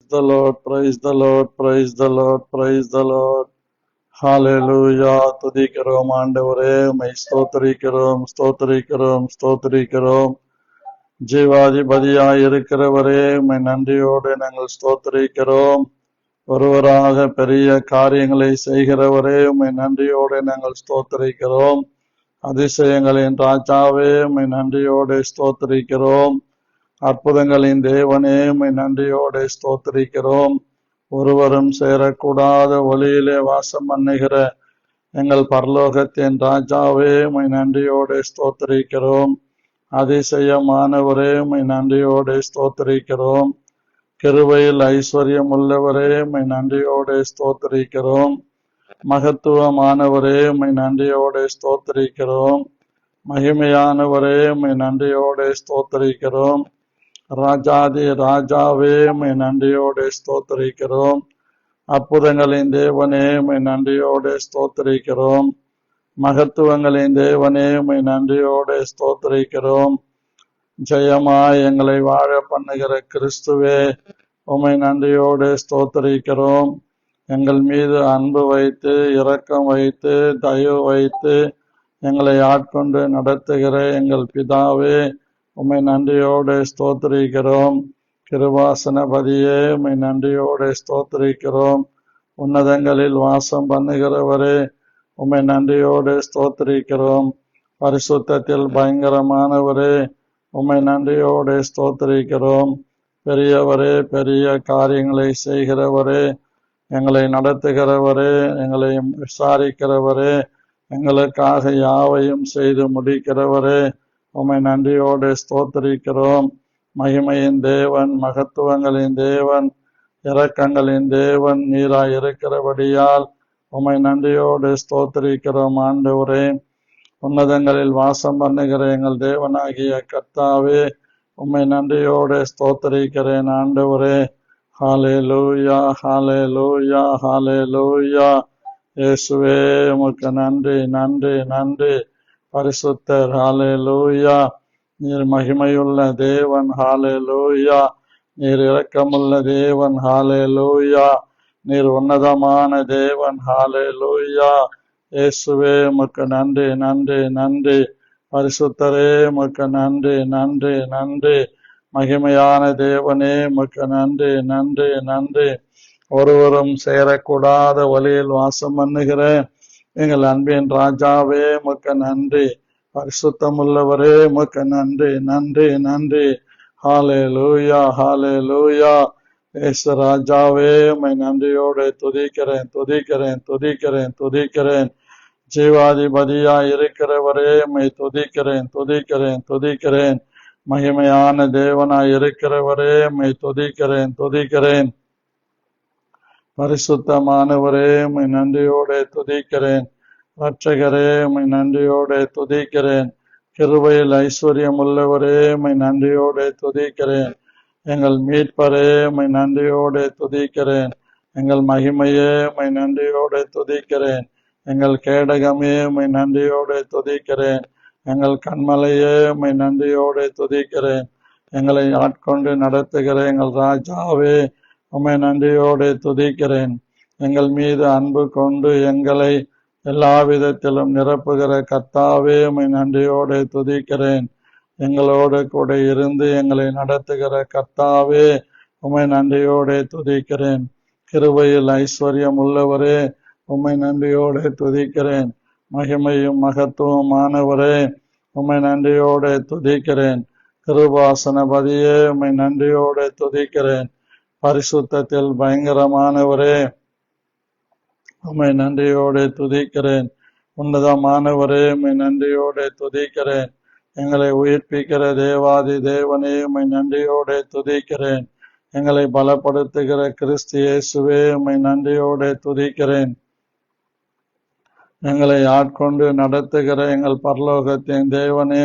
the Lord, praise the Lord, praise the Lord, praise the Lord. ஹalleluya. துதிக்கிறோம் ஆண்டவரே, உம்மை ஸ்தோத்திரிக்கிறோம், ஸ்தோத்திரிக்கிறோம், ஸ்தோத்திரிக்கிறோம். ஜீவாதிபதியாய் இருக்கிறவரே, உம்மை நன்றியோடு நாங்கள் ஸ்தோத்திரிக்கிறோம். ஒருவராக பெரிய காரியங்களை செய்கிறவரே, உம்மை நன்றியோடு நாங்கள் ஸ்தோத்திரிக்கிறோம். அதிசயங்களின் ராஜாவே, உம்மை நன்றியோடு ஸ்தோத்திரிக்கிறோம். அற்புதங்களின் தேவனே, உம்மை நன்றியோடு ஸ்தோத்திரிக்கிறோம். ஒருவரும் சேரக்கூடாத ஒளியிலே வாசம் பண்ணுகிற எங்கள் பரலோகத்தின் ராஜாவே, உம்மை நன்றியோடு ஸ்தோத்திரிக்கிறோம். அதிசயமானவரே, உம்மை நன்றியோடு ஸ்தோத்திரிக்கிறோம். கிருபையில் ஐஸ்வர்யம் உள்ளவரே, உம்மை நன்றியோடு ஸ்தோத்திரிக்கிறோம். மகத்துவமானவரே, உம்மை நன்றியோடு ஸ்தோத்திரிக்கிறோம். மகிமையானவரே, உம்மை நன்றியோடு ஸ்தோத்திரிக்கிறோம். ராஜாதி ராஜாவே, உம்மை நன்றியோடு ஸ்தோத்திரிக்கிறோம். அற்புதங்களின் தேவனே, உம்மை நன்றியோடு ஸ்தோத்திரிக்கிறோம். மகத்துவங்களின் தேவனே, உம்மை நன்றியோடு ஸ்தோத்திரிக்கிறோம். ஜெயமாய் எங்களை வாழ பண்ணுகிற கிறிஸ்துவே, உம்மை நன்றியோடு ஸ்தோத்திரிக்கிறோம். எங்கள் மீது அன்பு வைத்து, இரக்கம் வைத்து, தயவு வைத்து எங்களை ஆட்கொண்டு நடத்துகிற எங்கள் பிதாவே, உம்மை நன்றியோடு ஸ்தோத்திரிக்கிறோம். கிருபாசனபதியே, உம்மை நன்றியோடு ஸ்தோத்திரிக்கிறோம். உன்னதங்களில் வாசம் பண்ணுகிறவரே, உம்மை நன்றியோடு ஸ்தோத்திரிக்கிறோம். பரிசுத்தத்தில் பயங்கரமானவரே, உம்மை நன்றியோடு ஸ்தோத்திரிக்கிறோம். பெரியவரே, பெரிய காரியங்களை செய்கிறவரே, எங்களை நடத்துகிறவரே, எங்களை விசாரிக்கிறவரே, எங்களுக்காக யாவையும் செய்து முடிக்கிறவரே, உம்மை நன்றியோடு ஸ்தோத்திரிக்கிறோம். மகிமையின் தேவன், மகத்துவங்களின் தேவன், இரக்கங்களின் தேவன் நீராய் இருக்கிறபடியால் உம்மை நன்றியோடு ஸ்தோத்திரிக்கிறோம். ஆண்டவரே, உன்னதங்களில் வாசம் பண்ணுகிற எங்கள் தேவனாகிய கர்த்தாவே, உம்மை நன்றியோடு ஸ்தோத்திரிக்கிறேன். ஆண்டவரே, ஹalleluya, ஹalleluya, ஹalleluya. இயேசுவே, உமக்கு நன்றி, நன்றி, நன்றி. பரிசுத்தர், ஹalleluya. நீர் மகிமையுள்ள தேவன், ஹalleluya. நீர் இரக்கமுள்ள தேவன், ஹalleluya. நீர் உன்னதமான தேவன், ஹalleluya. இயேசுவே, உமக்கு நன்றி, நன்றி, நன்றி. பரிசுத்தரே, உமக்கு நன்றி, நன்றி, நன்றி. மகிமையான தேவனே, உமக்கு நன்றி, நன்றி, நன்றி. ஒருவரும் சேரக்கூடாத வழியில் வாசம் பண்ணுகிற எங்கள் அன்பின் ராஜாவே, உமக்கு நன்றி. பரிசுத்தமுள்ளவரே, உமக்கு நன்றி, நன்றி, நன்றி. ஹalleluya, ஹalleluya. இயேசு ராஜாவே, உம்மை நன்றியோடு துதிக்கிறேன், துதிக்கிறேன், துதிக்கிறேன், துதிக்கிறேன். ஜீவாதிபதியாய் இருக்கிறவரே, உம்மை துதிக்கிறேன், துதிக்கிறேன், துதிக்கிறேன். மகிமையான தேவனாய் இருக்கிறவரே, உம்மை துதிக்கிறேன், துதிக்கிறேன். பரிசுத்தமானவரே, உம்மை நன்றியோடு துதிக்கிறேன். இரட்சகரே, உம்மை நன்றியோடு துதிக்கிறேன். கிருபையில் ஐஸ்வர்யம் உள்ளவரே, உம்மை நன்றியோடு துதிக்கிறேன். எங்கள் மீட்பரே, உம்மை நன்றியோடு துதிக்கிறேன். எங்கள் மகிமையே, உம்மை நன்றியோடு துதிக்கிறேன். எங்கள் கேடகமே, உம்மை நன்றியோடு துதிக்கிறேன். எங்கள் கண்மலையே, உம்மை நன்றியோடு துதிக்கிறேன். எங்களை ஆட்கொண்டு நடத்துகிற எங்கள் ராஜாவே, உம்மை நன்றியோடு துதிக்கிறேன். எங்கள் மீது அன்பு கொண்டு எங்களை எல்லா விதத்திலும் நிரப்புகிற கர்த்தாவே, உம்மை நன்றியோடு துதிக்கிறேன். எங்களோடு கூட இருந்து எங்களை நடத்துகிற கர்த்தாவே, உம்மை நன்றியோடு துதிக்கிறேன். கிருபையில் ஐஸ்வர்யம் உள்ளவரே, உம்மை நன்றியோடு துதிக்கிறேன். மகிமையும் மகத்துவமானவரே, உம்மை நன்றியோடு துதிக்கிறேன். கிருபாசனபதியே, உம்மை நன்றியோடு துதிக்கிறேன். பரிசுத்தத்தில் பயங்கரமானவரே, உம்மை நன்றியோடு துதிக்கிறேன். உன்னதமானவரே, உம்மை நன்றியோடு துதிக்கிறேன். எங்களை உயிர்ப்பிக்கிற தேவாதி தேவனே, உம்மை நன்றியோடு துதிக்கிறேன். எங்களை பலப்படுத்துகிற கிறிஸ்து இயேசுவே, உம்மை நன்றியோடு துதிக்கிறேன். எங்களை ஆட்கொண்டு நடத்துகிற எங்கள் பரலோகத்தின் தேவனே,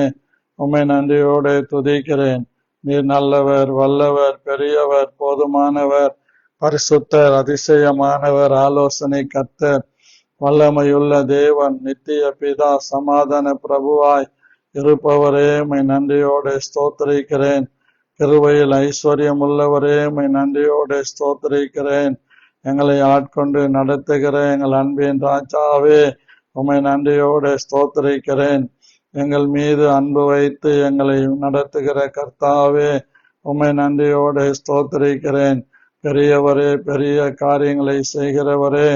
உம்மை நன்றியோடு துதிக்கிறேன். நீர் நல்லவர், வல்லவர், பெரியவர், போதுமானவர், பரிசுத்தர், அதிசயமானவர், ஆலோசனை கர்த்தர், வல்லமையுள்ள தேவன், நித்திய பிதா, சமாதான பிரபுவாய் இருப்பவரே, உம்மை நன்றியோடு ஸ்தோத்திரிக்கிறேன். கிருபையில் ஐஸ்வர்யம் உள்ளவரே, உம்மை நன்றியோடு ஸ்தோத்திரிக்கிறேன். எங்களை ஆட்கொண்டு நடத்துகிற எங்கள் அன்பின் ராஜாவே, உம்மை நன்றியோடு ஸ்தோத்திரிக்கிறேன். எங்கள் மீது அன்பு வைத்து எங்களை நடத்துகிற கர்த்தாவே, உம்மை நன்றியோடு ஸ்தோத்திரிக்கிறேன். பெரியவரே, பெரிய காரியங்களை செய்கிறவரே,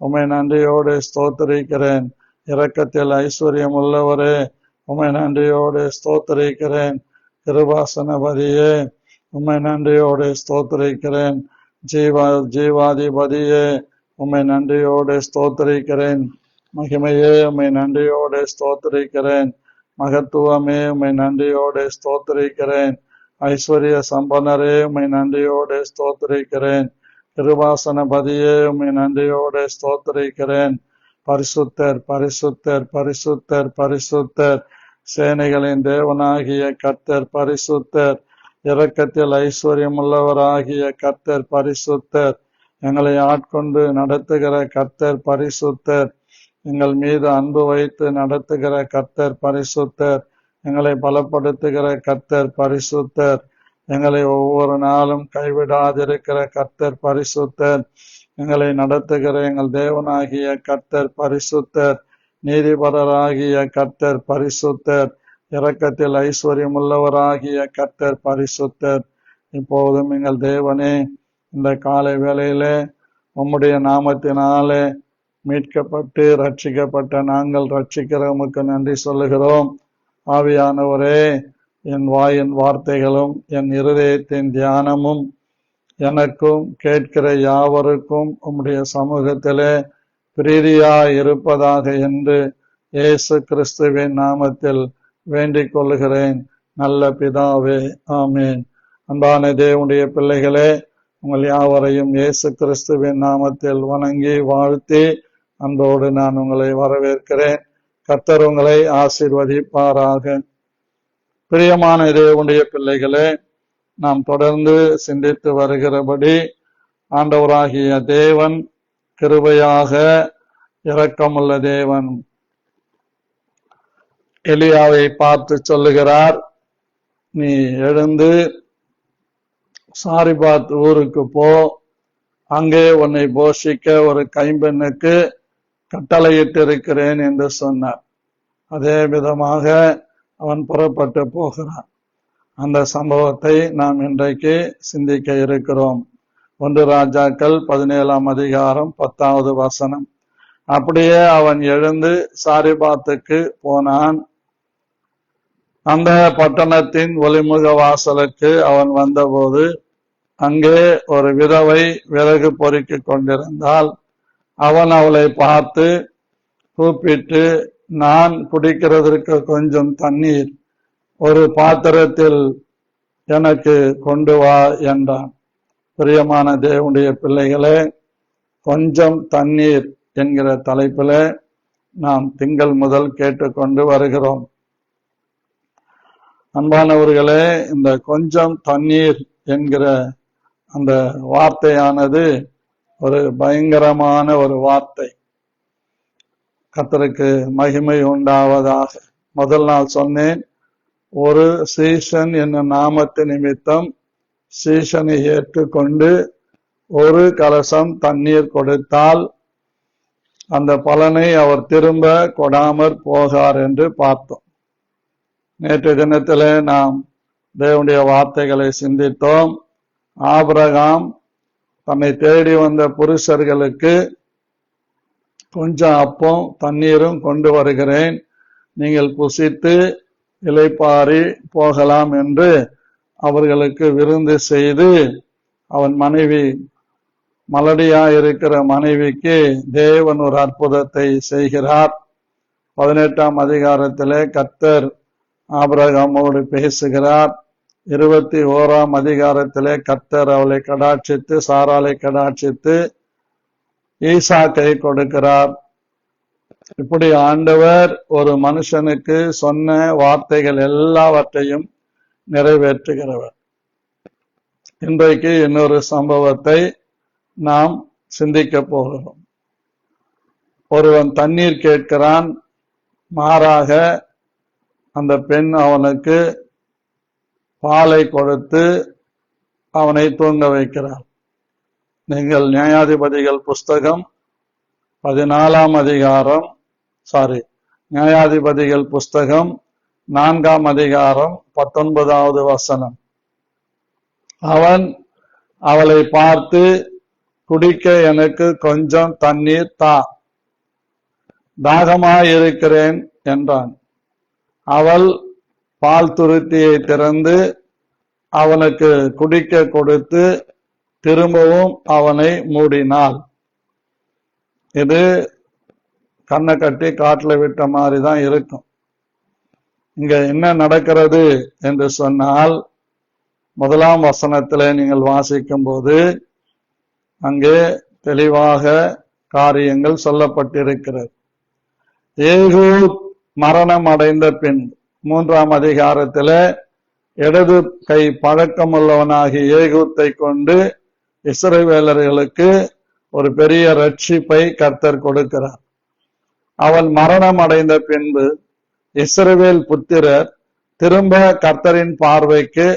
உம்மை நன்றியோடு ஸ்தோத்திரிக்கிறேன். இரக்கத்தில் ஐஸ்வர்யம் உள்ளவரே, உம்மை நன்றியோடு ஸ்தோத்திரிக்கிறேன். கிருபாசனபதியே, உம்மை நன்றியோடு ஸ்தோத்திரிக்கிறேன். ஜீவாதிபதியே, உம்மை நன்றியோடு ஸ்தோத்திரிக்கிறேன். மகிமையே, உம்மை நன்றியோடு ஸ்தோத்திரிக்கிறேன். மகத்துவமே, உம்மை நன்றியோடு ஸ்தோத்திரிக்கிறேன். ஐஸ்வர்ய சம்பனரே, உம்மை நன்றியோடு ஸ்தோத்திரிக்கிறேன். கிருபாசனபதியே, உம்மை நன்றியோடு ஸ்தோத்திரிக்கிறேன். பரிசுத்தர், பரிசுத்தர், பரிசுத்தர், பரிசுத்தர், சேனைகளின் தேவனாகிய கர்த்தர் பரிசுத்தர். இரக்கத்தில் ஐஸ்வர்யம் உள்ளவராகிய கர்த்தர் பரிசுத்தர். எங்களை ஆட்கொண்டு நடத்துகிற கர்த்தர் பரிசுத்தர். எங்கள் மீது அன்பு வைத்து நடத்துகிற கர்த்தர் பரிசுத்தர். எங்களை பலப்படுத்துகிற கர்த்தர் பரிசுத்தர். எங்களை ஒவ்வொரு நாளும் கைவிடாதிருக்கிற கர்த்தர் பரிசுத்தர். எங்களை நடத்துகிற எங்கள் தேவனாகிய கர்த்தர் பரிசுத்தர். நீதிபரராகிய கர்த்தர் பரிசுத்தர். இரக்கத்தில் ஐஸ்வர்யம் உள்ளவராகிய கர்த்தர் பரிசுத்தர். இப்போதும் எங்கள் தேவனே, இந்த காலை வேளையிலே உம்முடைய நாமத்தினாலே மீட்கப்பட்டு ரட்சிக்கப்பட்ட நாங்கள் ரட்சிக்கிறவனுக்கு நன்றி சொல்லுகிறோம். ஆவியானவரே, என் வாயின் வார்த்தைகளும் என் இருதயத்தின் தியானமும் எனக்கும் கேட்கிற யாவருக்கும் உம்முடைய சமூகத்திலே பிரீதியாய் இருப்பதாக என்று இயேசு கிறிஸ்துவின் நாமத்தில் வேண்டிக் கொள்கிறேன். நல்ல பிதாவே, ஆமேன். அன்பான தேவனுடைய பிள்ளைகளே, உங்கள் யாவரையும் இயேசு கிறிஸ்துவின் நாமத்தில் வணங்கி வாழ்த்தி அன்போடு நான் உங்களை வரவேற்கிறேன். கர்த்தர் உங்களை ஆசீர்வதிப்பாராக. பிரியமான தேவனுடைய பிள்ளைகளே, நாம் தொடர்ந்து சிந்தித்து வருகிறபடி ஆண்டவராகிய தேவன் கிருபையாக இரக்கமுள்ள தேவன். எலியாவை பார்த்து சொல்லுகிறார், நீ எழுந்து சாரிபாத் ஊருக்கு போ, அங்கே உன்னை போஷிக்க ஒரு கைம்பெண்ணுக்கு கட்டளையிட்டிருக்கிறேன் என்று சொன்னார். அதே விதமாக அவன் புறப்பட்டு போகிறான். அந்த சம்பவத்தை நாம் இன்றைக்கு சிந்திக்க இருக்கிறோம். 1 ராஜாக்கள் 17ஆம் அதிகாரம் 10வது வசனம். அப்படியே அவன் எழுந்து சாரிபாத்துக்கு போனான். அந்த பட்டணத்தின் ஒளிமுக வாசலுக்கு அவன் வந்தபோது அங்கே ஒரு விதவை விறகு பொறுக்கிக் கொண்டிருந்தாள். அவன் அவளை பார்த்து கூப்பிட்டு, நான் குடிக்கிறதற்கு கொஞ்சம் தண்ணீர் ஒரு பாத்திரத்தில் எனக்கு கொண்டு வா என்றான். பிரியமான தேவனுடைய பிள்ளைகளே, கொஞ்சம் தண்ணீர் என்கிற தலைப்பில் நாம் திங்கள் முதல் கேட்டுக்கொண்டு வருகிறோம். அன்பானவர்களே, இந்த கொஞ்சம் தண்ணீர் என்கிற அந்த வார்த்தையானது ஒரு பயங்கரமான ஒரு வார்த்தை. கர்த்தருக்கு மகிமை உண்டாவதாக. முதல் நாள் சொன்னேன், ஒரு சீசன் என்னும் நாமத்து நிமித்தம் சீசனை ஏற்றுக்கொண்டு ஒரு கலசம் தண்ணீர் கொடுத்தால் அந்த பலனை அவர் திரும்ப கொடாமற் போகார் என்று பார்த்தோம். நேற்று தினத்திலே நாம் தேவனுடைய வார்த்தைகளை சிந்தித்தோம். ஆபிரகாம் தன்னை தேடி வந்த புருஷர்களுக்கு கொஞ்சம் அப்பம் தண்ணீரும் கொண்டு வருகிறேன், நீங்கள் புசித்து இளைப்பாரி போகலாம் என்று அவர்களுக்கு விருந்து செய்து, அவன் மனைவி மலடியாயிருக்கிற மனைவிக்கு தேவன் ஒரு அற்புதத்தை செய்கிறார். 18ஆம் அதிகாரத்திலே கர்த்தர் ஆபிரகாமோடு பேசுகிறார். 21ஆம் அதிகாரத்திலே கர்த்தர் அவளை கடாட்சித்து, சாராளை கடாட்சித்து ஈசாக்கை கொடுக்கிறார். இப்படி ஆண்டவர் ஒரு மனுஷனுக்கு சொன்ன வார்த்தைகள் எல்லாவற்றையும் நிறைவேற்றுகிறவர். இன்றைக்கு இன்னொரு சம்பவத்தை நாம் சிந்திக்க போகிறோம். ஒருவன் தண்ணீர் கேட்கிறான். மாறாக அந்த பெண் அவனுக்கு பாலை கொடுத்து அவனை தூங்க வைக்கிறார். நீங்கள் நியாயாதிபதிகள் புஸ்தகம் 14ஆம் அதிகாரம் நியாயாதிபதிகள் புஸ்தகம் 4ஆம் அதிகாரம் 19வது வசனம். அவன் அவளை பார்த்து, குடிக்க எனக்கு கொஞ்சம் தண்ணீர் தா, தாகமாயிருக்கிறேன் என்றான். அவள் பால் துருத்தியை திறந்து அவனுக்கு குடிக்க கொடுத்து திரும்பவும் அவனை மூடினாள். இது கண்ணை கட்டி காட்டுல விட்ட மாதிரி தான் இருக்கும். இங்க என்ன நடக்கிறது என்று சொன்னால், 1ஆம் வசனத்திலே நீங்கள் வாசிக்கும் போது அங்கே தெளிவாக காரியங்கள் சொல்லப்பட்டிருக்கிறது. ஏகூத் மரணம் அடைந்த பின் 3ஆம் அதிகாரத்திலே இடது கை பழக்கமுள்ளவனாகி ஏகூத்தை கொண்டு இஸ்ரவேலர்களுக்கு ஒரு பெரிய ரட்சிப்பை கர்த்தர் கொடுக்கிறார். அவன் மரணம் அடைந்த பின்பு இஸ்ரவேல் புத்திரர் திரும்ப கர்த்தரின் பார்வைக்கு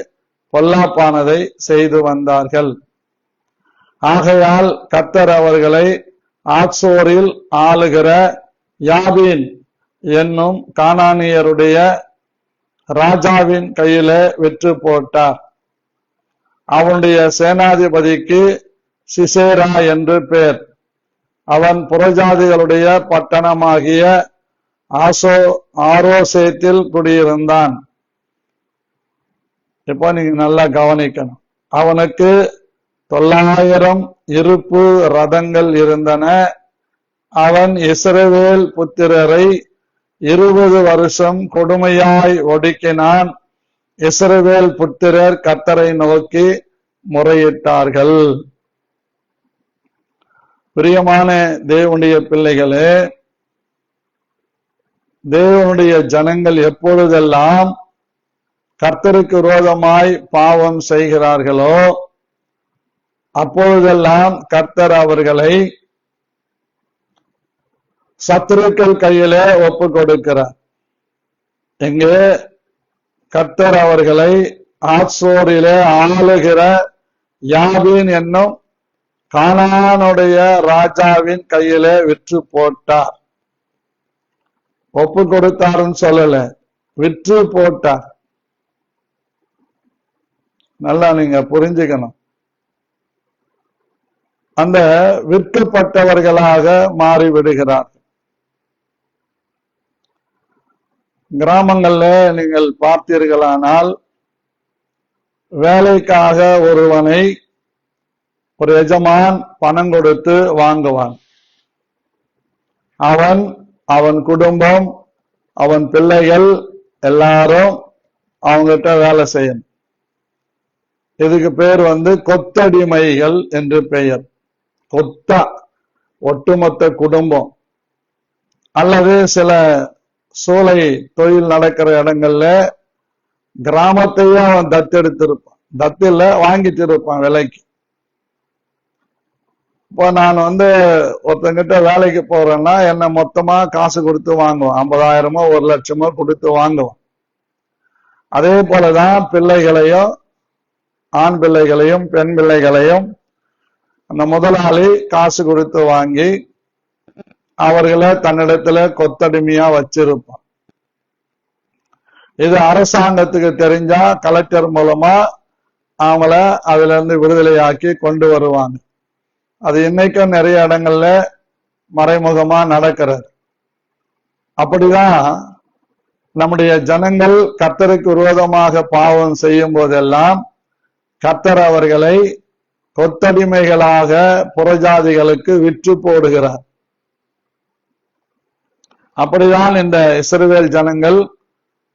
பொல்லாப்பானதை செய்து வந்தார்கள். ஆகையால் கர்த்தர் அவர்களை ஆத்சோரில் ஆளுகிற யாபீன் என்னும் கானானியருடைய ராஜாவின் கையில விற்று போட்டார். அவனுடைய சேனாதிபதிக்கு சிசேரா என்று பேர். அவன் புறஜாதிகளுடைய பட்டணமாகிய ஆரோசேத்தில் குடியிருந்தான். இப்போ நீங்க நல்லா கவனிக்கணும். அவனுக்கு 900 இருப்பு ரதங்கள் இருந்தன. அவன் இஸ்ரவேல் புத்திரரை 20 வருஷம் கொடுமையாய் ஒடுக்கினான். இஸ்ரவேல் புத்திரர் கர்த்தரை நோக்கி முறையிட்டார்கள். பிரியமான தேவனுடைய பிள்ளைகளே, தேவனுடைய ஜனங்கள் எப்பொழுதெல்லாம் கர்த்தருக்கு விரோதமாய் பாவம் செய்கிறார்களோ அப்பொழுதெல்லாம் கர்த்தர் அவர்களை சத்துருக்கள் கையிலே ஒப்பு கொடுக்கிறார். எங்கே கர்த்தர் அவர்களை ஆத்சோரிலே ஆளுகிற யாபீன் என்னும் கானானுடைய ராஜாவின் கையிலே விற்று போட்டார். ஒப்பு கொடுத்தாருன்னு சொல்லல, விற்று போட்டார். நல்லா நீங்க புரிஞ்சுக்கணும். அந்த விற்கப்பட்டவர்களாக மாறிவிடுகிறார். கிராமங்கள்ல நீங்கள் பார்த்தீர்களானால், வேலைக்காக ஒருவனை ஒரு எஜமான் பணம் கொடுத்து வாங்குவான். அவன், அவன் குடும்பம், அவன் பிள்ளைகள் எல்லாரும் அவங்ககிட்ட வேலை செய்யணும். இதுக்கு பேர் கொத்தடிமைகள் என்று பெயர். கொத்தா ஒட்டுமொத்த குடும்பம். அல்லது சில சூளை தொழில் நடக்கிற இடங்கள்ல கிராமத்தையும் அவன் தத்தெடுத்திருப்பான். தத்தில வாங்கிட்டு இருப்பான் விலைக்கு. இப்போ நான் ஒருத்தங்கிட்ட வேலைக்கு போறேன்னா என்ன மொத்தமா காசு கொடுத்து வாங்குவான். 50,000மோ 1,00,000மோ கொடுத்து வாங்குவான். அதே போலதான் பிள்ளைகளையும், ஆண் பிள்ளைகளையும் பெண் பிள்ளைகளையும் அந்த முதலாளி காசு கொடுத்து வாங்கி அவர்களை தன்னிடத்துல கொத்தடிமையா வச்சிருப்பான். இது அரசாங்கத்துக்கு தெரிஞ்சா கலெக்டர் மூலமா அவங்கள அதுல இருந்து விடுதலையாக்கி கொண்டு வருவாங்க. அது இன்னைக்கும் நிறைய இடங்கள்ல மறைமுகமா நடக்கிறது. அப்படிதான் நம்முடைய ஜனங்கள் கர்த்தருக்கு விரோதமாக பாவம் செய்யும் போதெல்லாம் கர்த்தர் அவர்களை கொத்தடிமைகளாக புறஜாதிகளுக்கு விற்று போடுகிறார். அப்படிதான் இந்த இஸ்ரவேல் ஜனங்கள்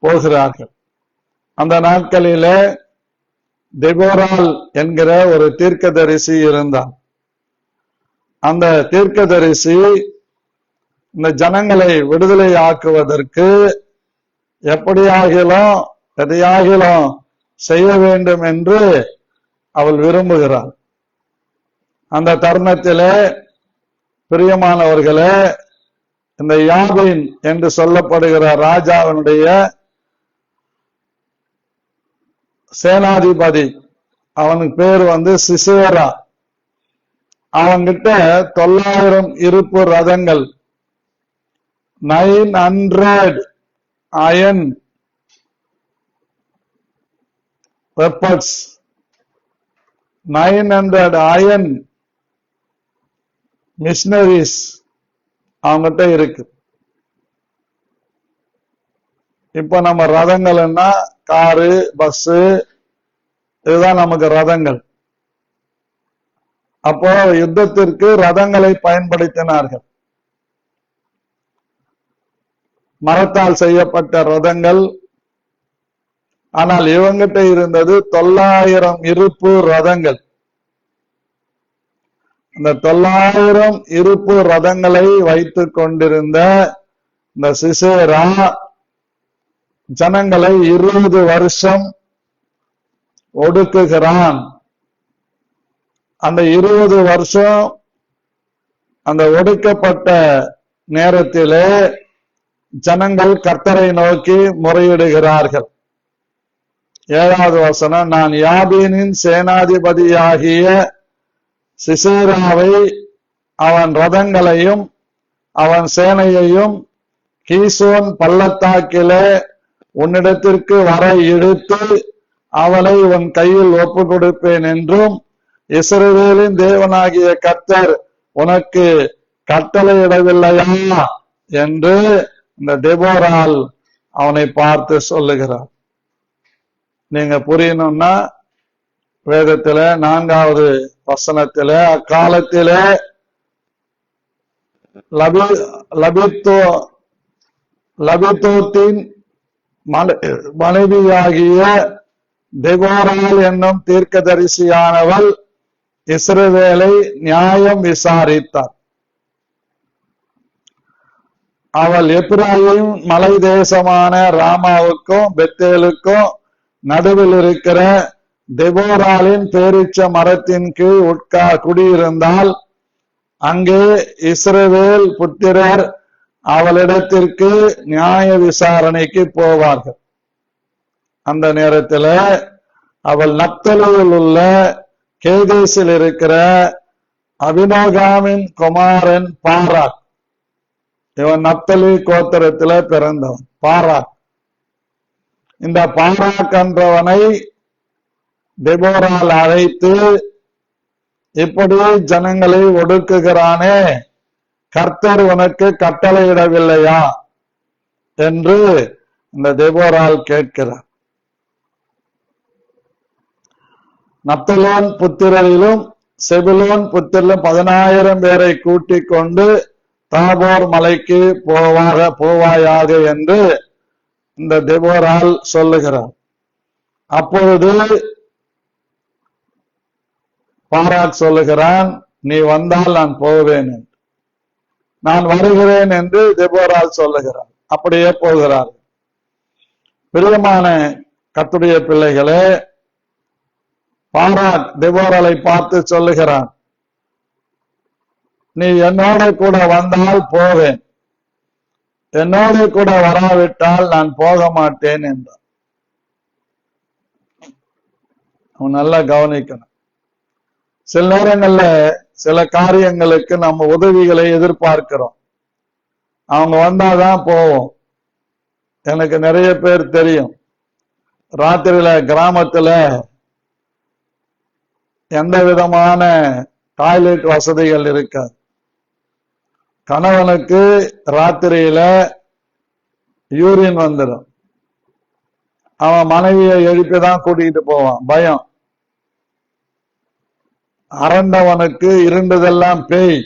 போகிறார்கள். அந்த நாட்களிலே தெபோராள் என்கிற ஒரு தீர்க்கதரிசி இருந்தார். அந்த தீர்க்கதரிசி இந்த ஜனங்களை விடுதலை ஆக்குவதற்கு எப்படியாகிலும் எதையாகிலும் செய்ய வேண்டும் என்று அவள் விரும்புகிறாள். அந்த தருணத்திலே பிரியமானவர்களே, இந்த யாபீன் என்று சொல்லப்படுகிற ராஜாவினுடைய சேனாதிபதி, அவனுக்கு பேர் சிசேரா. அவங்கிட்ட 900 இருப்பு ரதங்கள், 900 அயன் வெப்பன்ஸ், 900 அயன் மிஷினரிஸ் அவங்கிட்ட இருக்கு. இப்ப நம்ம ரதங்கள்னா காரு, பஸ், இதுதான் நமக்கு ரதங்கள். அப்போ யுத்தத்திற்கு ரதங்களை பயன்படுத்தினார்கள். மரத்தால் செய்யப்பட்ட ரதங்கள். ஆனால் இவங்கிட்ட இருந்தது 900 இருப்பு ரதங்கள். அந்த 900 இருப்பு ரதங்களை வைத்துக் கொண்டிருந்த இந்த சிசேரா ஜனங்களை 20 வருஷம் ஒடுக்குகிறான். அந்த 20 வருஷம் அந்த ஒடுக்கப்பட்ட நேரத்திலே ஜனங்கள் கர்த்தரை நோக்கி முறையிடுகிறார்கள். 7வது வசனம், நான் யாபீனின் சேனாதிபதியாகிய சிசேராவை அவன் ரதங்களையும் அவன் சேனையையும் கீசோன் பள்ளத்தாக்கிலே உன்னிடத்திற்கு வர இழுத்து அவளை உன் கையில் ஒப்பு கொடுப்பேன் என்றும் இஸ்ரவேலின் தேவனாகிய கர்த்தர் உனக்கு கட்டளையிடவில்லையா என்று இந்த தெபோராள் அவனை பார்த்து சொல்லுகிறார். நீங்க புரியணும்னா வேதத்தில 4வது வசனத்தில, அக்காலத்திலே லபித்தோத்தின் மனைவியாகிய தெபோராள் என்னும் தீர்க்கதரிசியானவள் இஸ்ரவேலை நியாயம் விசாரித்தார். அவள் எப்பிராயீம் மலை தேசமான ராமாவுக்கும் பெத்தேலுக்கும் நடுவில் இருக்கிற தெபோராளின் பேரீச்ச மரத்தின் கீழ் குடியிருந்தால் அங்கே இஸ்ரவேல் புத்திரர் அவளிடத்திற்கு நியாய விசாரணைக்கு போவார்கள். அந்த நேரத்தில் அவள் நப்தலியில் உள்ள கேதேசில் இருக்கிற அபினோகாமின் குமாரன் பாராக். இவன் நப்தலி கோத்திரத்தில் பிறந்தவன் பாராக். இந்த பாராக் என்றவனை தெபோராள் அழைத்து, இப்படி ஜனங்களை ஒடுக்குகிறானே, கர்த்தர் உனக்கு கட்டளையிடவில்லையா என்று இந்த தெபோராள் கேட்கிறார். நப்தலோன் புத்திரரிலும் செபுலோன் புத்திரிலும் 10,000 பேரை கூட்டிக் கொண்டு தாபோர் மலைக்கு போவாயாக என்று இந்த தெபோராள் சொல்லுகிறார். அப்பொழுது பாராக் சொல்லுகிறான், நீ வந்தால் நான் போவேன் என்று. நான் வருகிறேன் என்று தெபோராள் சொல்லுகிறார். அப்படியே போகிறார். பிரியமான கர்த்தருடைய பிள்ளைகளே, பாராக் தெபோராளை பார்த்து சொல்லுகிறான், நீ என்னோட கூட வந்தால் போவேன், என்னோட கூட வராவிட்டால் நான் போக மாட்டேன் என்றான். அவன் நல்லா கவனிக்கணும். சில நேரங்கள்ல சில காரியங்களுக்கு நம்ம உதவிகளை எதிர்பார்க்கிறோம். அவங்க வந்தாதான் போவோம். எனக்கு நிறைய பேர் தெரியும். ராத்திரியில கிராமத்துல எந்த விதமான டாய்லெட் வசதிகள் இருக்காது. கணவனுக்கு ராத்திரியில யூரின் வந்துடும். அவன் மனைவியை எழுப்பிதான் கூட்டிகிட்டு போவான். பயம். அரண்டவனுக்கு இருண்டதெல்லாம் பேய்.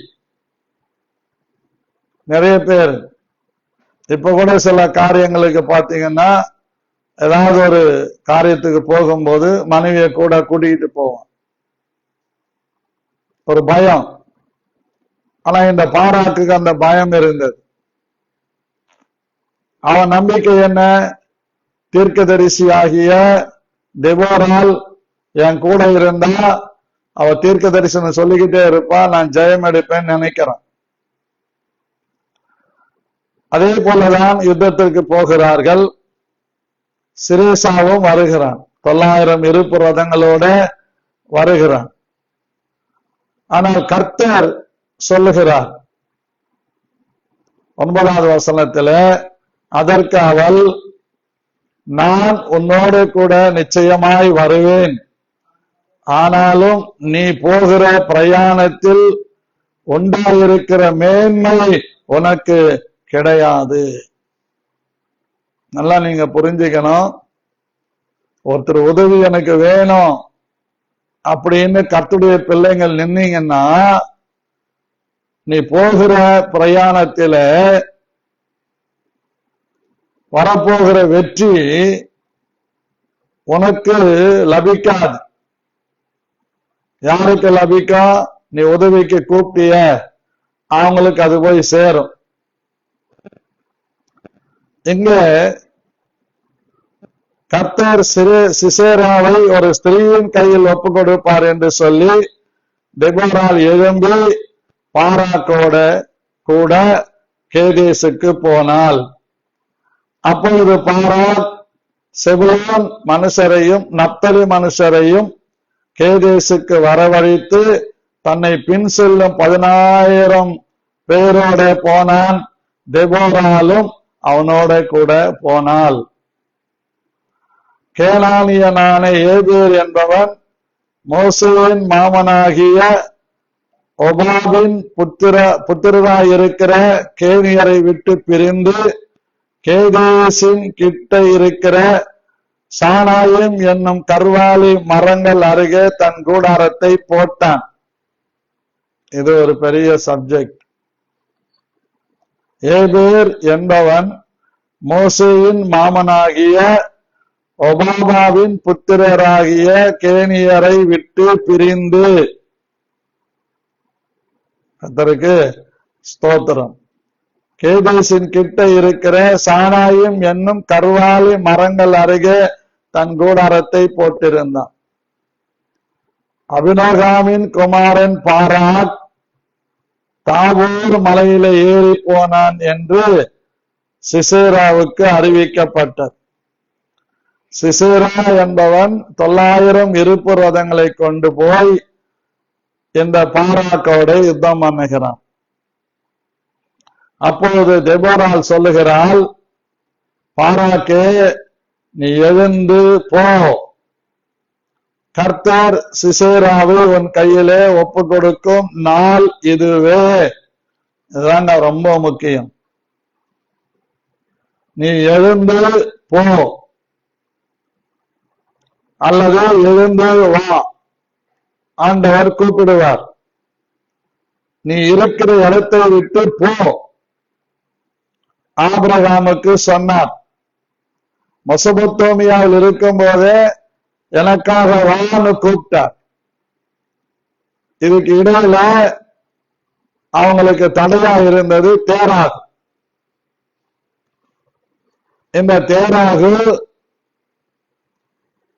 நிறைய பேர் இப்ப கூட சில காரியங்களுக்கு பாத்தீங்கன்னா, ஏதாவது ஒரு காரியத்துக்கு போகும்போது மனைவியை கூட கூட்டிகிட்டு போவான். ஒரு பயம். ஆனா இந்த பாராக்குக்கு அந்த பயம் இருந்தது. அவன் நம்பிக்கை என்ன? தீர்க்கதரிசி ஆகிய தெபோராள் என் கூட இருந்தா அவ தீர்க்க தரிசனம் சொல்லிக்கிட்டே இருப்பா, நான் ஜெயம் எடுப்பேன்னு நினைக்கிறேன். அதே போலதான் யுத்தத்திற்கு போகிறார்கள். சிரேசாவும் வருகிறான். 900 இருப்பு ரதங்களோட வருகிறான். ஆனால் கர்த்தர் சொல்லுகிறார் 9வது வசனத்துல, அதற்கு அவள், நான் உன்னோடு கூட நிச்சயமாய் வருவேன், ஆனாலும் நீ போகிற பிரயாணத்தில் உண்டாயிருக்கிற மேன்மை உனக்கு கிடையாது. நல்லா நீங்க புரிஞ்சுக்கணும். ஒருத்தர் உதவி எனக்கு வேணும் அப்படின்னு கர்த்தருடைய பிள்ளைங்கள் நின்னீங்கன்னா, நீ போகிற பிரயாணத்தில வரப்போகிற வெற்றி உனக்கு லபிக்காது. யாருக்கு லபிக்கும்? நீ உதவிக்கு கூப்பிட்டிய அவங்களுக்கு அது போய் சேரும். இங்க கர்த்தர் சிசேராவை ஒரு ஸ்திரீயின் கையில் ஒப்பு கொடுப்பார் என்று சொல்லி தெபோராள் எழும்பி பாராக்கோட கூட கேதேசுக்கு போனாள். அப்பொழுது பாராக் செபுலோன் மனுஷரையும் நப்தலி மனுஷரையும் கேதேசுக்கு வரவழைத்து தன்னை பின் செல்லும் 10,000 பேரோட போனான். தெபோராலும் அவனோட கூட போனாள். கேனானியனான ஏபேர் என்பவன் மோசேயின் மாமனாகிய ஒபாபின் புத்திரராயிருக்கிற கேனியரை விட்டு பிரிந்து கேதேசின் கிட்ட இருக்கிற சானாயிம் என்னும் கர்வாலி மரங்கள் அருகே தன் கூடாரத்தை போட்டான். இது ஒரு பெரிய சப்ஜெக்ட். ஏபேர் என்பவன் மோசேயின் மாமனாகிய ஒபாபாவின் புத்திரராகிய கேனியரை விட்டு பிரிந்து, அதற்கு ஸ்தோத்திரம், கேதேசின் கிட்ட இருக்கிற சானாயும் என்னும் கர்வாலி மரங்கள் அருகே தன் கூடாரத்தை போட்டிருந்தான். அபினோகாமின் குமாரன் பாராக் தாபோர் மலையில ஏறி போனான் என்று சிசேராவுக்கு அறிவிக்கப்பட்டது. சிசேரா என்பவன் 900 இருப்பு ரதங்களை கொண்டு போய் இந்த பாராக்கோட யுத்தம் பண்ணுகிறான். அப்பொழுது தெபோராள் சொல்லுகிறாள், பாராக்கே, நீ எழுந்து போ, கர்த்தர் சிசேராவை உன் கையிலே ஒப்பு கொடுக்கும் நாள் இதுவே. இதுதாங்க ரொம்ப முக்கியம். நீ எழுந்து போ அல்லது எழுந்து வா, ஆண்டவர் கூப்பிடுவார். நீ இருக்கிற இடத்தை விட்டு போ. ஆபிரகாமுக்கு சொன்னார், மெசொப்பொத்தேமியாவில் இருக்கும் போதே எனக்காக வான்னு கூப்பிட்டார். இதுக்கு இடையில அவங்களுக்கு தடையா இருந்தது தேராகு. இந்த தேராகு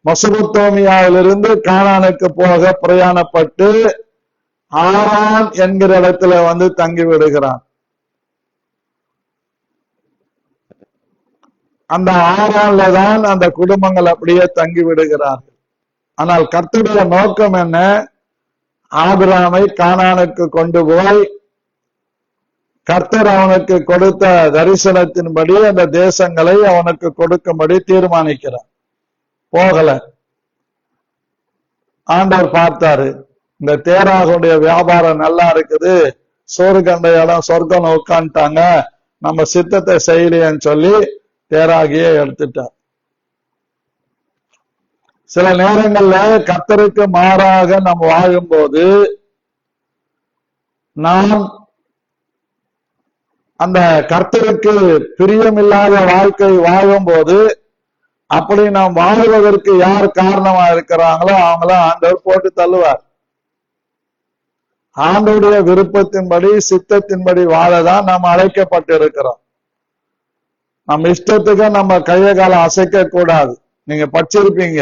மெசொப்பொத்தேமியாவிலிருந்து கானானுக்கு போக பிரயாணப்பட்டு ஆரான் என்கிற இடத்துல வந்து தங்கி விடுகிறான். அந்த ஆரான்ல தான் அந்த குடும்பங்கள் அப்படியே தங்கி விடுகிறார்கள். ஆனால் கர்த்தருடைய நோக்கம் என்ன? ஆபிரகாமை கானானுக்கு கொண்டு போய் கர்த்தர் அவனுக்கு கொடுத்த தரிசனத்தின்படி அந்த தேசங்களை அவனுக்கு கொடுக்கும்படி தீர்மானிக்கிறார். போகல. ஆண்டவர் பார்த்தாரு, இந்த தேராகுடைய வியாபாரம் நல்லா இருக்குது, சோறு கண்ட இடம் சொர்க்கம் உட்காந்துட்டாங்க, நம்ம சித்தத்தை செய்யலையேன்னு சொல்லி தேராகியே எடுத்துட்டார். சில நேரங்கள்ல கர்த்தருக்கு மாறாக நம்ம வாழும்போது நாம் அந்த கர்த்தருக்கு பிரியமில்லாத வாழ்க்கை வாழும்போது, அப்படி நாம் வாழ்வதற்கு யார் காரணமா இருக்கிறாங்களோ அவங்கள ஆண்டவர் போட்டு தள்ளுவார். ஆண்டவருடைய விருப்பத்தின்படி சித்தத்தின்படி வாழதான் நாம் அழைக்கப்பட்டிருக்கிறோம். நம்ம இஷ்டத்துக்கு நம்ம கைய காலம் அசைக்க கூடாது. நீங்க படிச்சிருப்பீங்க,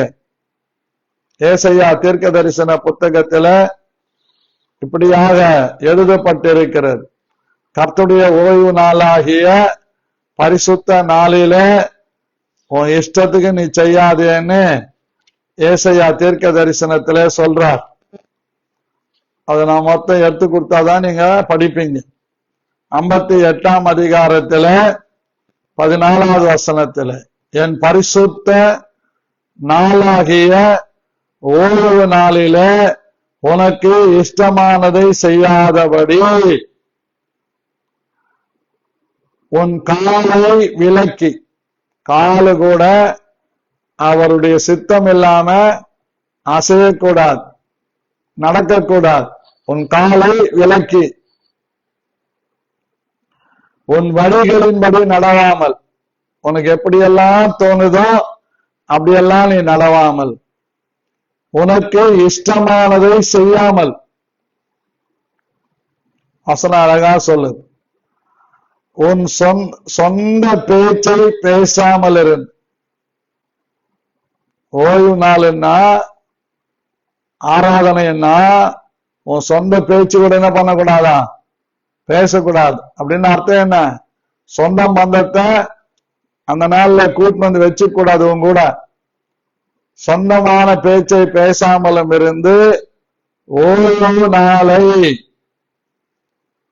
ஏசாயா தீர்க்க தரிசன புத்தகத்துல இப்படியாக எழுதப்பட்டிருக்கிறது, கர்த்தருடைய ஓய்வு நாளாகிய பரிசுத்த நாளில உன் இஷ்டத்துக்கு நீ செய்யாதேன்னு ஏசாயா தீர்க்க தரிசனத்திலே சொல்றார். அதை நான் மொத்தம் எடுத்து கொடுத்தாதான் நீங்க படிப்பீங்க. 58ஆம் அதிகாரத்துல 14வது வசனத்துல, என் பரிசுத்த நாளாகிய ஓய்வு நாளிலே உனக்கு இஷ்டமானதை செய்யாதபடி உன் காலை விலக்கி, காலு கூட அவருடைய சித்தம் இல்லாம அசையக்கூடாது, நடக்கக்கூடாது. உன் காலை விலக்கி உன் வழிகளின்படி நடவாமல், உனக்கு எப்படியெல்லாம் தோணுதோ அப்படியெல்லாம் நீ நடவாமல், உனக்கு இஷ்டமானதை செய்யாமல், வசனம் அழகா சொல்லுது, உன் சொந்த பேச்சை பேசாமல் இருந்து. ஓய்வு நாள்னா, ஆராதனைன்னா உன் சொந்த பேச்சு கூட என்ன பண்ணக்கூடாதா, பேசக்கூடாது. அப்படின்னு அர்த்தம் என்ன? சொந்த பந்தத்தை அந்த நாள்ல கூட்டு வந்து வச்சு கூடாது. உன் கூட சொந்தமான பேச்சை பேசாமலும் இருந்து ஓய்வு நாளை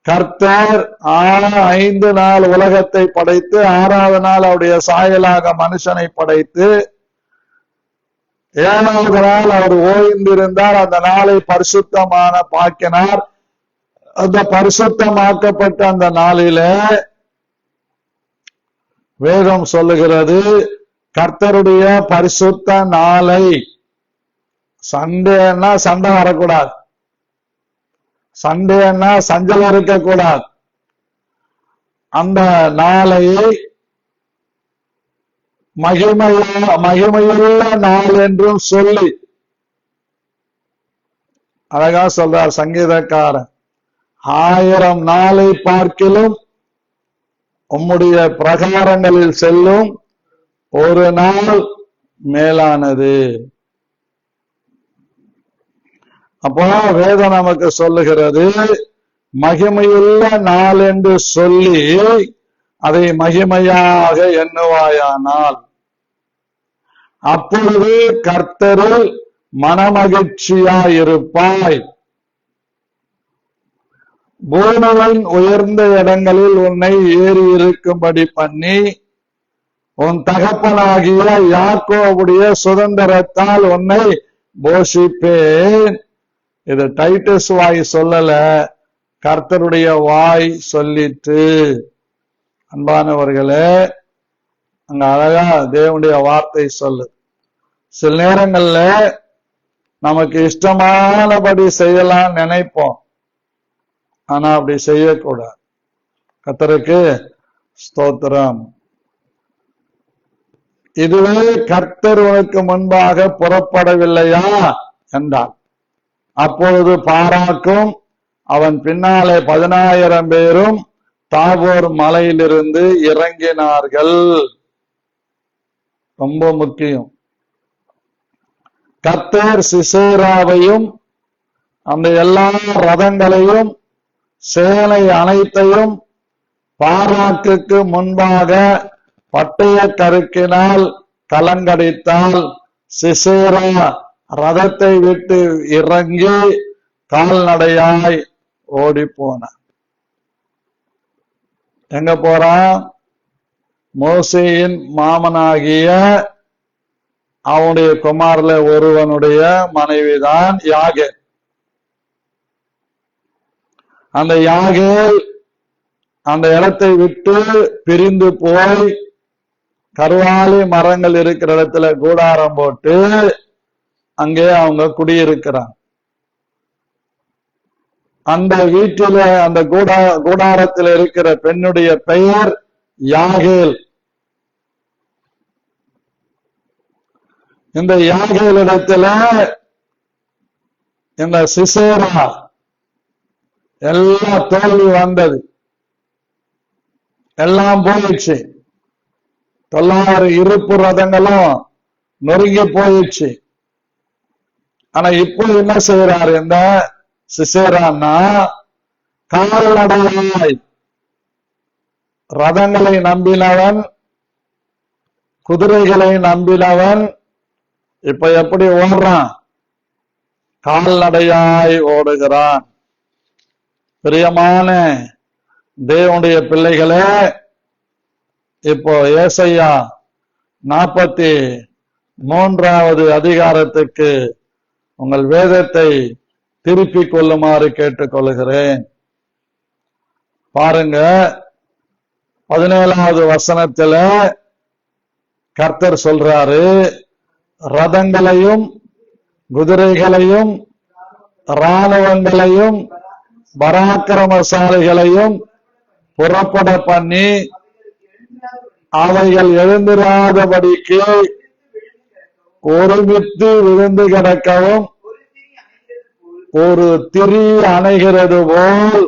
கர்த்தர் 5 நாள் உலகத்தை படைத்து 6வது நாள் அவருடைய சாயலாக மனுஷனை படைத்து 7வது நாள் அவர் ஓய்ந்திருந்தார். அந்த நாளை பரிசுத்தமான பாக்கினார். அந்த பரிசுத்தமாக்கப்பட்ட அந்த நாளில வேதம் சொல்லுகிறது, கர்த்தருடைய பரிசுத்த நாளை, சண்டேன்னா சண்டை வரக்கூடாது, சண்டேன்னா சஞ்சலம் இருக்கக்கூடாது, அந்த நாளை மகிமையுள்ள நாள் என்றும் சொல்லி அழகா சொல்றார் சங்கீதக்காரன், 1000 நாளை பார்க்கிலும் உம்முடைய பிரகாரங்களில் செல்லும் ஒரு நாள் மேலானது. அப்போ வேதம் நமக்கு சொல்லுகிறது, மகிமையுள்ள நாள் என்று சொல்லி அதை மகிமையாக எண்ணுவாயானால் அப்பொழுது கர்த்தரில் மனமகிழ்ச்சியாயிருப்பாய். பூமியின் உயர்ந்த இடங்களில் உன்னை ஏறி இருக்கும்படி பண்ணி உன் தகப்பனாகிய யாக்கோபுடைய சுதந்திரத்தால் உன்னை போஷிப்பேன். இது டைட்டஸ் வாய் சொல்லல, கர்த்தருடைய வாய் சொல்லிட்டு. அன்பானவர்களே, அங்க அழகா தேவனுடைய வார்த்தை சொல்லு. சில நேரங்கள்ல நமக்கு இஷ்டமானபடி செய்யலாம் நினைப்போம், ஆனா அப்படி செய்யக்கூடாது. கர்த்தருக்கு ஸ்தோத்திரம். இதுவே கர்த்தர் உனக்கு முன்பாக புறப்படவில்லையா என்றார். அப்பொழுது பாராக்கும் அவன் பின்னாலே 10,000 பேரும் தாபோர் மலையிலிருந்து இறங்கினார்கள். ரொம்ப முக்கியம். கர்த்தர் சிசேராவையும் அந்த எல்லா ரதங்களையும் சேனை அனைத்தையும் பாராக்குக்கு முன்பாக பட்டய கருக்கினால் கலங்கடித்தால் சிசேரா ரதத்தை விட்டு இறங்கி கால்நடையாய் ஓடி போனான். எங்க போறான்? மோசேயின் மாமனாகிய அவனுடைய குமார்ல ஒருவனுடைய மனைவிதான் யாகேல். அந்த யாகேல் அந்த இடத்தை விட்டு பிரிந்து போய் கருவாலி மரங்கள் இருக்கிற இடத்துல கூடாரம் போட்டு அங்கே அவங்க குடியிருக்கிறாங்க. அந்த வீட்டில அந்த கூடாரத்தில் இருக்கிற பெண்ணுடைய பெயர் யாகேல். இந்த யாகேல் இடத்துல இந்த சிசேரா எல்லாம் தோல்வி வந்தது, எல்லாம் போயிடுச்சு. 900 இருப்பு ரதங்களும் நொறுங்கி போயிடுச்சு. ஆனா இப்போ என்ன செய்யறாரு இந்த சிசேரான்னா, கால்நடையாய் ரதங்களை நம்பினவன், குதிரைகளை நம்பினவன், இப்ப எப்படி ஓடுறான்? கால்நடையாய் ஓடுகிறான். பிரியமான தேவனுடைய பிள்ளைகளே, இப்போ ஏசாயா 43வது அதிகாரத்துக்கு உங்கள் வேதத்தை திருப்பிக் கொள்ளுமாறு கேட்டுக்கொள்கிறேன். பாருங்க, 17வது வசனத்துல கர்த்தர் சொல்றாரு, ரதங்களையும் குதிரைகளையும் இராணுவங்களையும் பராக்கிரமசாலிகளையும் புறப்பட பண்ணி அவைகள் எழுந்திராதபடிக்கு ஒருமித்து விழுந்து கிடக்கவும் ஒரு திரி அணைகிறது போல்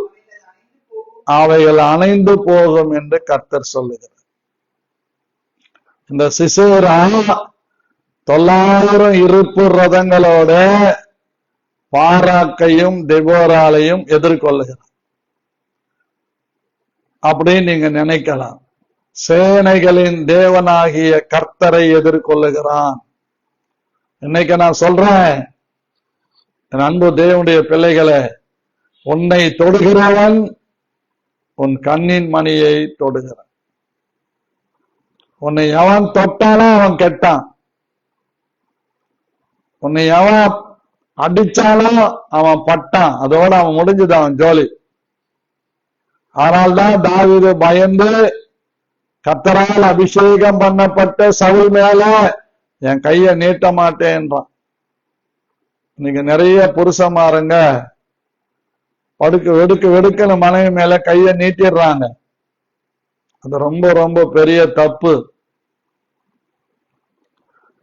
அவைகள் அணைந்து போகும் என்று கர்த்தர் சொல்லுகிறார். இந்த சிசேரா 900 இருப்பு ரதங்களோட பாராக்கையும் தெபோராலையும் எதிர்கொள்ளுகிறார் அப்படின்னு நீங்க நினைக்கலாம். சேனைகளின் தேவனாகிய கர்த்தரை எதிர்கொள்ளுகிறான். இன்னைக்கு நான் சொல்றேன், என் அன்பு தேவனுடைய பிள்ளைகளை, உன்னை தொடுகிறவன் உன் கண்ணின் மணியை தொடுகிறான். உன்னை எவன் தொட்டாலும் அவன் கெட்டான். உன்னை எவன் அடிச்சாலும் அவன் பட்டான். அதோட அவன் முடிஞ்சுதான் அவன் ஜோலி. அதனால்தான் தாவீது பயந்து கர்த்தரால் அபிஷேகம் பண்ணப்பட்ட சவுல் மேல என் கைய நீட்ட மாட்டேன்றான். இன்னைக்கு நிறைய புருஷமாருங்க வெடுக்குன்னு மனைவி மேல கைய நீட்டிடுறாங்க. அது ரொம்ப ரொம்ப பெரிய தப்பு.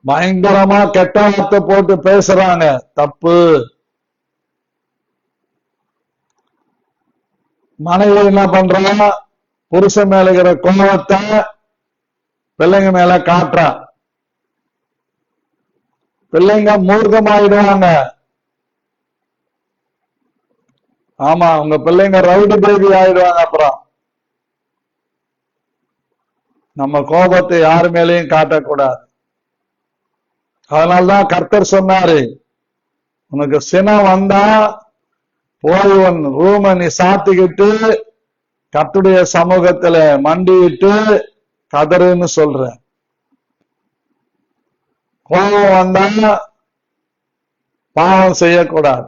பயங்கரமா கெட்ட வார்த்தை போட்டு பேசுறாங்க, தப்பு. மனைவி என்ன பண்றாங்க, புருஷன் மேல இருக்கிற கோபத்தை பிள்ளைங்க மேல காட்டுறா. பிள்ளைங்க மூர்க்கமாயிடுவாங்க. ஆமா, உங்க பிள்ளைங்க ரவுடி பேபி ஆயிடுவாங்க. அப்புறம் நம்ம கோபத்தை யாரு மேலேயும் காட்டக்கூடாது. அதனால்தான் கர்த்தர் சொன்னாரு, உனக்கு சினம் வந்தா போய் உன் ரூம நீ சாத்திக்கிட்டு கர்த்தருடைய சமூகத்துல மண்டிட்டு கதறுன்னு சொல்ற. கோபம் வந்தா பாவம் செய்யக்கூடாது.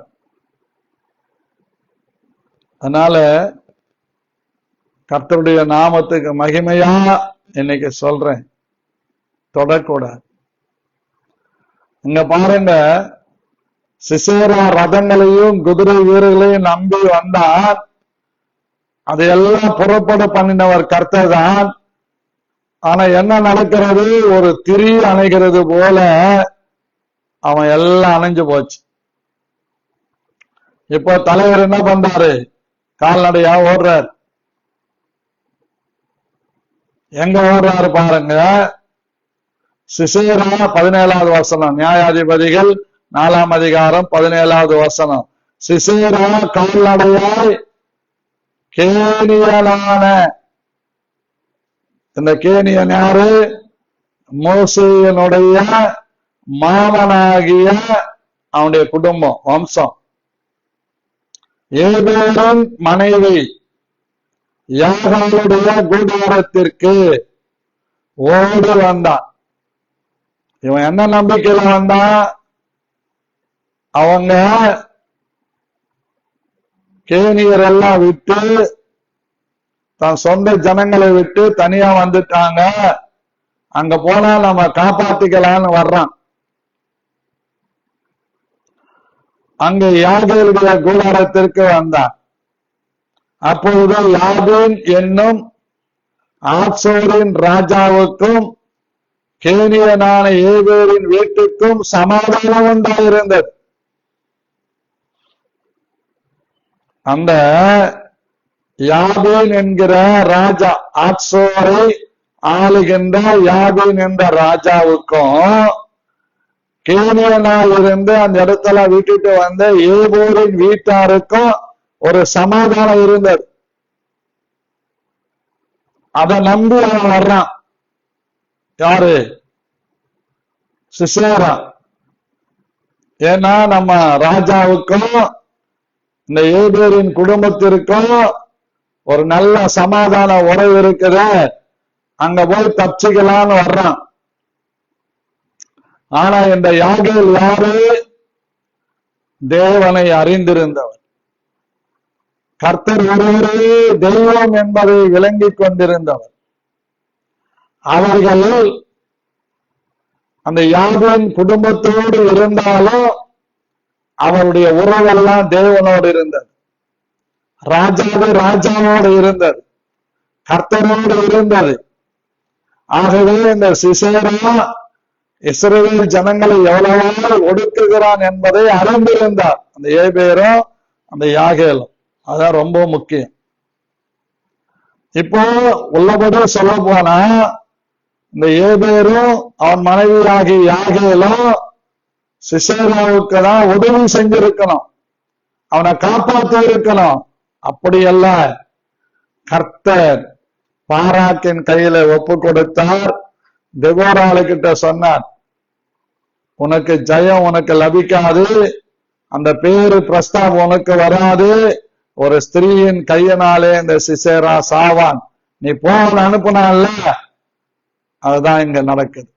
அதனால கர்த்தருடைய நாமத்துக்கு மகிமையா இன்னைக்கு சொல்றேன், தொடக்கூடாது. இங்க பாருங்க, சிசேரா ரதங்களையும் குதிரை வீரர்களையும் நம்பி வந்தான். அதையெல்லாம் புறப்பட பண்ணினவர் கர்த்தர் தான். ஆனா என்ன நடக்கிறது, ஒரு திரி அணைகிறது போல அவன் எல்லாம் அணைஞ்சு போச்சு. இப்போ தலைவர் என்ன பண்றாரு, கால்நடையா ஓடுறார். எங்க ஓடுறாரு பாருங்க. சிசேரா 17வது வசனம், நியாயாதிபதிகள் 4ஆம் அதிகாரம் 17வது வசனம். சிசேரா கால்நடையாய் கேனியனான, இந்த கேனியன் யாரு, மோசேயினுடைய மாமனாகிய அவனுடைய குடும்பம் வம்சம். ஏபேரின் மனைவி யாகாலுடைய கூடாரத்திற்கு ஓடி வந்தான். இவன் என்ன நம்பிக்கையில வந்தான், அவங்க கேனியர் எல்லாம் விட்டு தன் சொந்த ஜனங்களை விட்டு தனியா வந்துட்டாங்க, அங்க போனா நம்ம காப்பாத்திக்கலான்னு வர்றான். அங்க யாகேலுடைய கூடாரத்திற்கு வந்தான். அப்பொழுது யாகேல் என்னும் ஆத்சோரின் ராஜாவுக்கும் கேனியனான ஏபேரின் வீட்டுக்கும் சமாதானம் உண்டாயிருந்தது. அந்த யாபேன் என்கிற ராஜா, ஆத்சோரை ஆளுகின்ற யாபேன் என்ற ராஜாவுக்கும் கேனியனால் இருந்து அந்த இடத்துல விட்டுட்டு வந்த ஏபோரின் வீட்டாருக்கும் ஒரு சமாதானம் இருந்தது. அதை நம்பி அவன் வர்றான். யாரு, சிசேரா. ஏன்னா நம்ம ராஜாவுக்கும் இந்த ஏபேரின் குடும்பத்திற்கும் ஒரு நல்ல சமாதான உறவு இருக்குது, அங்க போய் தப்பிச்சுக்கலான்னு வர்றான். ஆனா இந்த யாகேல் யாரு? தேவனை அறிந்திருந்தவர், கர்த்தர் ஒருவரே தெய்வம் என்பதை விளங்கிக் கொண்டிருந்தவர். அவர்கள் அந்த யாகேல் குடும்பத்தோடு இருந்தாலும் அவருடைய உறவெல்லாம் தேவனோடு இருந்தது, ராஜாவோடு இருந்தது, கர்த்தரோடு இருந்தது. ஆகவே இந்த சிசேரா இஸ்ரவேல் ஜனங்களை எவ்வளவு ஒடுக்குகிறான் என்பதை அறிந்திருந்தார், அந்த ஏபேரும் அந்த யாகேலும். அதான் ரொம்ப முக்கியம். இப்போ உள்ளபடி சொல்ல போனா இந்த ஏபேரும் அவன் மனைவியாகி யாகேலும் சிசேராவுக்கு தான் உதவி செஞ்சிருக்கணும், அவனை காப்பாற்றி இருக்கணும். அப்படியல்ல, கர்த்தர் பாராக்கின் கையில ஒப்பு கொடுத்தார். தெபோராளுகிட்ட சொன்னார், உனக்கு ஜெயம் உனக்கு லபிக்காது, அந்த பேரு பிரஸ்தாபம் உனக்கு வராது, ஒரு ஸ்திரீயின் கையினாலே இந்த சிசேரா சாவான், நீ போன அனுப்புனால. அதுதான் இங்க நடக்குது.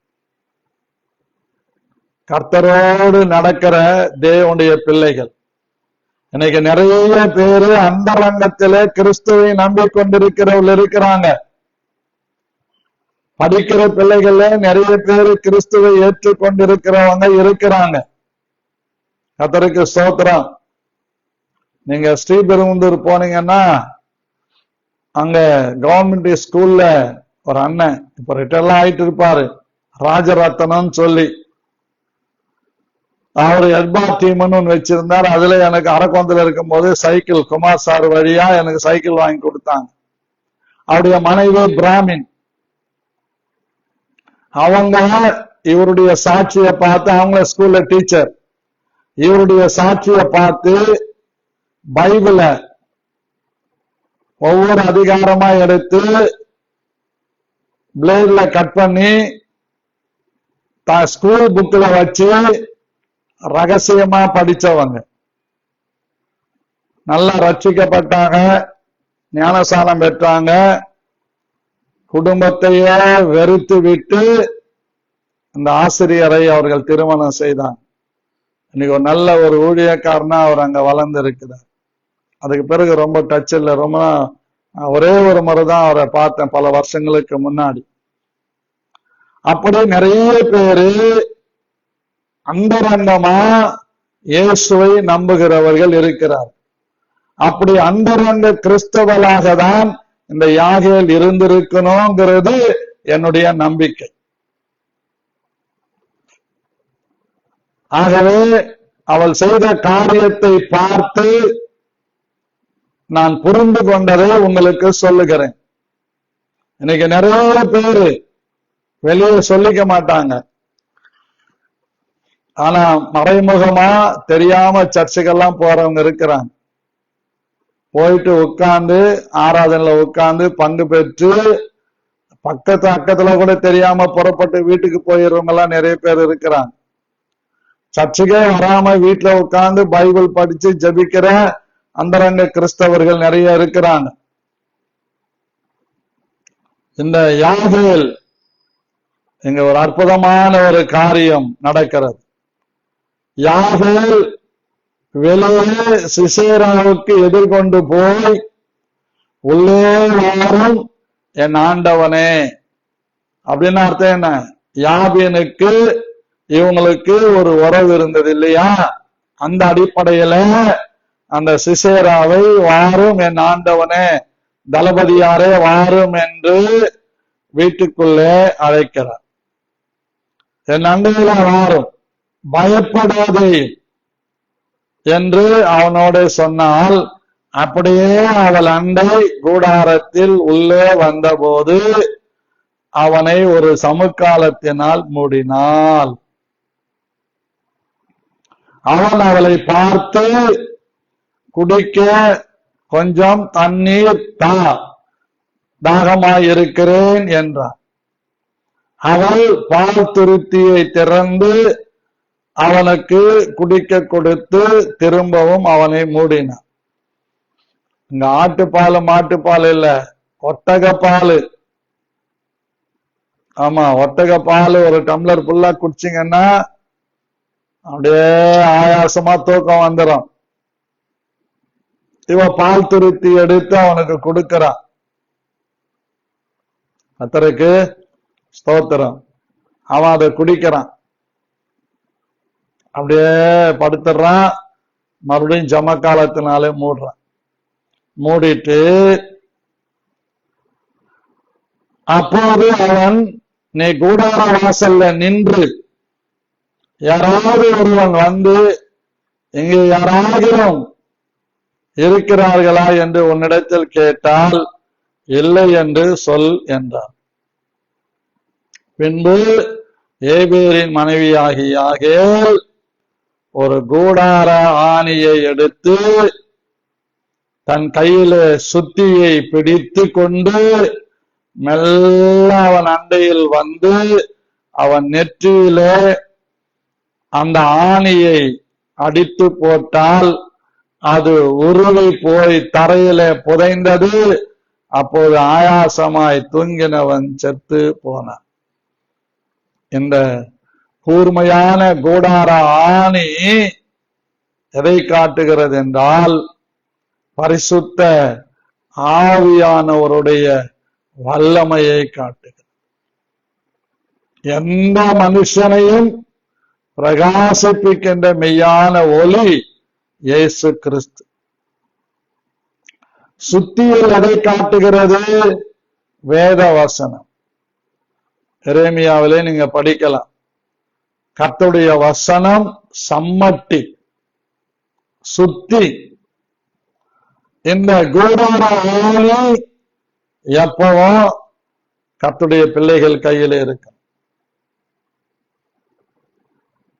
கர்த்தரோடு நடக்கிற தேவனுடைய பிள்ளைகள் இன்னைக்கு நிறைய பேரு அந்தரங்கத்திலே கிறிஸ்துவை நம்பிக்கொண்டிருக்கிறவர்கள் இருக்கிறாங்க. படிக்கிற பிள்ளைகள நிறைய பேரு கிறிஸ்துவை ஏற்றுக்கொண்டிருக்கிறவங்க இருக்கிறாங்க. கர்த்தருக்கு ஸ்தோத்திரம். நீங்க ஸ்ரீபெரும்புதூர் போனீங்கன்னா அங்க கவர்மெண்ட் ஸ்கூல்ல ஒரு அண்ணன் இப்ப ரிட்டர்ன் ஆயிட்டு இருப்பாரு, ராஜரத்னம் சொல்லி, அவரு எல்பா டீம்னு வச்சிருந்தார். அதுல எனக்கு அரக்கோந்தில இருக்கும் போது சைக்கிள் குமார் சார் வழியா எனக்கு சைக்கிள் வாங்கி கொடுத்தாங்க. அவருடைய மனைவி பிராமின், அவங்க இவருடைய சாட்சியை பார்த்து, அவங்க ஸ்கூல்ல டீச்சர், இவருடைய சாட்சியை பார்த்து பைபிள ஒவ்வொரு அதிகாரமா எடுத்து பிளேட்ல கட் பண்ணி ஸ்கூல் புக்ல வச்சு ரகசியமா படிச்சவங்க. நல்லா ரட்சிக்கப்பட்டாங்க, ஞானசானம் பெற்றாங்க, குடும்பத்தையே வெறுத்து விட்டு அந்த ஆசிரியரை அவர்கள் திருமணம் செய்தாங்க. இன்னைக்கு ஒரு நல்ல ஒரு ஊழியக்காரனா அவர் அங்க வளர்ந்து இருக்கிறார். அதுக்கு பிறகு ரொம்ப டச் இல்லை, ரொம்ப ஒரே ஒரு முறை தான் அவரை பார்த்தேன் பல வருஷங்களுக்கு முன்னாடி. அப்படி நிறைய பேரு அந்தரங்கமா இயேசுவை நம்புகிறவர்கள் இருக்கிறார். அப்படி அந்தரங்க கிறிஸ்தவர்களாக தான் இந்த யாகேல் இருந்திருக்கணுங்கிறது என்னுடைய நம்பிக்கை. ஆகவே அவள் செய்த காரியத்தை பார்த்து நான் புரிந்து கொண்டதை உங்களுக்கு சொல்லுகிறேன். இன்னைக்கு நிறைய பேரு வெளியே சொல்லிக்க மாட்டாங்க, ஆனா மறைமுகமா தெரியாம சர்ச்சுக்கெல்லாம் போறவங்க இருக்கிறாங்க. போயிட்டு உட்கார்ந்து ஆராதனையில உட்கார்ந்து பங்கு பெற்று அக்கத்துல கூட தெரியாம புறப்பட்டு வீட்டுக்கு போயிடுறவங்க எல்லாம் நிறைய பேர் இருக்கிறாங்க. சர்ச்சுக்கே வராம வீட்டுல உட்கார்ந்து பைபிள் படிச்சு ஜபிக்கிற அந்தரங்க கிறிஸ்தவர்கள் நிறைய இருக்கிறாங்க. இந்த யாகேல் இங்க ஒரு அற்புதமான ஒரு காரியம் நடக்கிறது. யாகேல் வெளியே சிசேராவுக்கு எதிர்கொண்டு போய், உள்ளே வாரும் என் ஆண்டவனே அப்படின்னு அர்த்தம் என்ன? யாபீனுக்கு இவங்களுக்கு ஒரு உறவு இருந்தது இல்லையா? அந்த அடிப்படையில அந்த சிசேராவை வாரும் என் ஆண்டவனே, தளபதியாரே வாரும் என்று வீட்டுக்குள்ளே அழைக்கிறார். என் அண்டையில வாரும், பயப்படாதே என்று அவனோட சொன்னால், அப்படியே அவள் அண்டை கூடாரத்தில் உள்ளே வந்தபோது அவனை ஒரு சமுக்காலத்தினால் மூடினாள். அவன் அவளை பார்த்து, குடிக்க கொஞ்சம் தண்ணீர் தா, தாகமாயிருக்கிறேன் என்றார். அவள் பால் துருத்தியை திறந்து அவனுக்கு குடிக்க கொடுத்து திரும்பவும் அவனை மூடினான். இங்க ஆட்டுப்பால் மாட்டுப்பால் இல்ல, ஒட்டகப்பால். ஆமா, ஒட்டகப்பால் ஒரு டம்ளர் ஃபுல்லா குடிச்சிங்கன்னா அப்படியே ஆயாசமா தூக்கம் வந்துடும். இவ பால் துருத்தி எடுத்து அவனுக்கு கொடுக்கிறான். கர்த்தருக்கு ஸ்தோத்திரம். அவன் அதை குடிக்கிறான், அப்படியே படுத்துறான். மறுபடியும் ஜமக்காலத்தினாலே மூடுறான். மூடிட்டு அப்போது அவன், நீ கூடார வாசல்ல நின்று யாராவது ஒருவன் வந்து இங்கே யாராகிலும் இருக்கிறார்களா என்று உன்னிடத்தில் கேட்டால் இல்லை என்று சொல் என்றார். பின்பு ஏபேரின் மனைவியாகிய ஆகேல் ஒரு கூடார ஆணியை எடுத்து தன் கையில சுத்தியை பிடித்து கொண்டு மெல்ல அவன் அண்டையில் வந்து அவன் நெற்றியிலே அந்த ஆணியை அடித்து போட்டால் அது உருளை போய் தரையில புதைந்தது. அப்போது ஆயாசமாய் தூங்கினவன் செத்து போனான். இந்த கூர்மையான கூடார ஆணி எதை காட்டுகிறது என்றால், பரிசுத்த ஆவியானவருடைய வல்லமையை காட்டுகிறது. எந்த மனுஷனையும் பிரகாசிப்பிக்கின்ற மெய்யான ஒளி இயேசு கிறிஸ்து. சுத்தியில் எதை காட்டுகிறது? வேத வசனம். எரேமியாவிலே நீங்க படிக்கலாம். கர்த்தருடைய வசனம் சம்மட்டி, சுத்தி. இந்த கூடார ஆணி எப்பவும் கர்த்தருடைய பிள்ளைகள் கையில இருக்கு.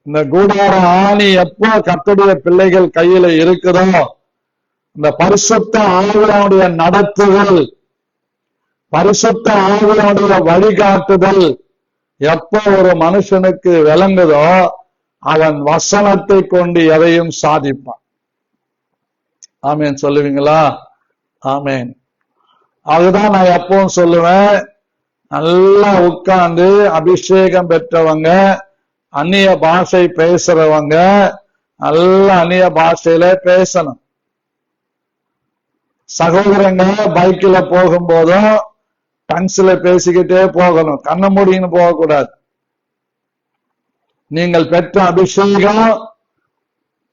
இந்த கூடார ஆணி எப்போ கர்த்தருடைய பிள்ளைகள் கையில இருக்குதோ, இந்த பரிசுத்த ஆவியானுடைய நடத்துதல், பரிசுத்த ஆவியானுடைய வழிகாட்டுதல் எப்போ ஒரு மனுஷனுக்கு விளங்குதோ அவன் வசனத்தை கொண்டு எதையும் சாதிப்பான். ஆமேன் சொல்லுவீங்களா? ஆமேன். அதுதான் நான் எப்பவும் சொல்லுவேன். நல்லா உட்கார்ந்து அபிஷேகம் பெற்றவங்க, அந்நிய பாஷை பேசுறவங்க நல்ல அந்நிய பாஷையில பேசணும். சகோதரங்க பைக்ல போகும்போதும் டங்ஸ்ல பேசிக்கிட்டே போகணும், கண்ண மூடின்னு போகக்கூடாது. நீங்கள் பெற்ற அபிஷேகம்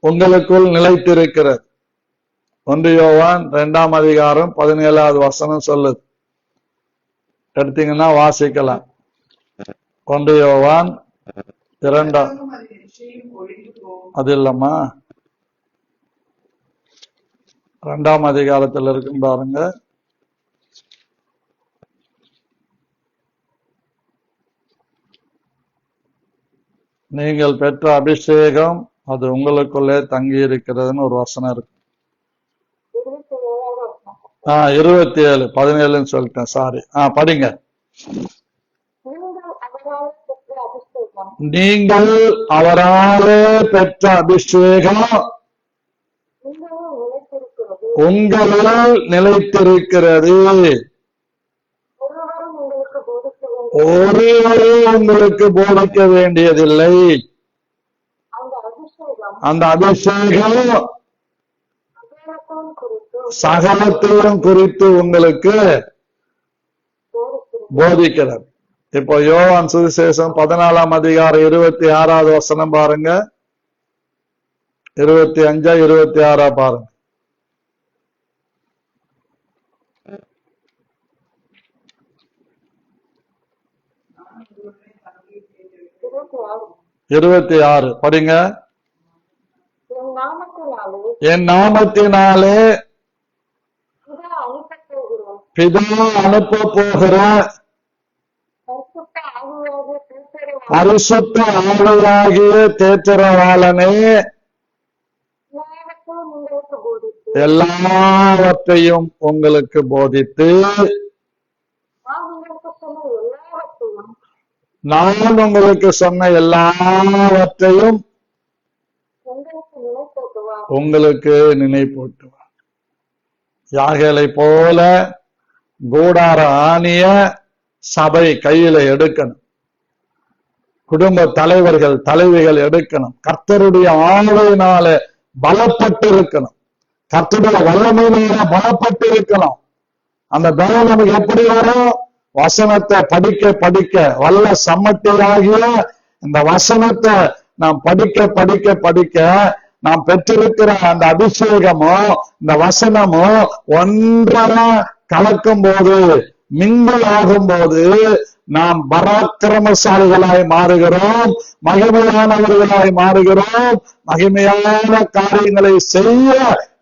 உங்களுக்குள் நிலைத்திருக்கிறது. 1 யோவான் 2ஆம் அதிகாரம் 17வது வசனம் சொல்லுது. எடுத்தீங்கன்னா வாசிக்கலாம். 1 யோவான் 2 அது இல்லம்மா, 2ஆம் அதிகாரத்தில் இருக்கும் பாருங்க. நீங்கள் பெற்ற அபிஷேகம் அது உங்களுக்குள்ளே தங்கி இருக்கிறதுன்னு ஒரு வசனம் இருக்கு. 27 17ன்னு சொல்லிட்டேன், சாரி. படிங்க. நீங்கள் அவராலே பெற்ற அபிஷேகம் உங்களில் நிலைத்திருக்கிறது. ஒருவரே உங்களுக்கு போதிக்க வேண்டியதில்லை. அந்த அபிஷேகம் சகலத்தையும் குறித்து உங்களுக்கு போதிக்கிறது. இப்போ யோவான் சுவிசேஷம் 14ஆம் அதிகாரம் 26வது வசனம் பாருங்க. 25 26 பாருங்க. இருபத்தி 26 படிங்க. என் நாமத்தினாலே பிதா அனுப்ப போகிற பரிசுத்த ஆவியாகிய தேற்றரவாளனே எல்லாவற்றையும் உங்களுக்கு போதித்து நான் உங்களுக்கு சொன்ன எல்லாவற்றையும் உங்களுக்கு நினைப்பூட்டுவார். யாகேலை போல கூடார ஆணிய சபை கையில எடுக்கணும். குடும்ப தலைவர்கள் தலைவிகள் எடுக்கணும். கர்த்தருடைய ஆணையினால பலப்பட்டு இருக்கணும். கர்த்தருடைய வல்லமையினால பலப்பட்டு இருக்கணும். அந்த பலம் நமக்கு எப்படி வரும்? வசனத்தை படிக்க படிக்க வல்ல சம்மட்டியாகிய இந்த வசனத்தை நாம் படிக்க படிக்க படிக்க நாம் பெற்றிருக்கிற அந்த அபிஷேகமும் இந்த வசனமும் ஒன்றரை கலக்கும் போது, மிங்கல் ஆகும் போது நாம் பராக்கிரமசாலிகளாய் மாறுகிறோம், மகிமையானவர்களாய் மாறுகிறோம். மகிமையான காரியங்களை செய்ய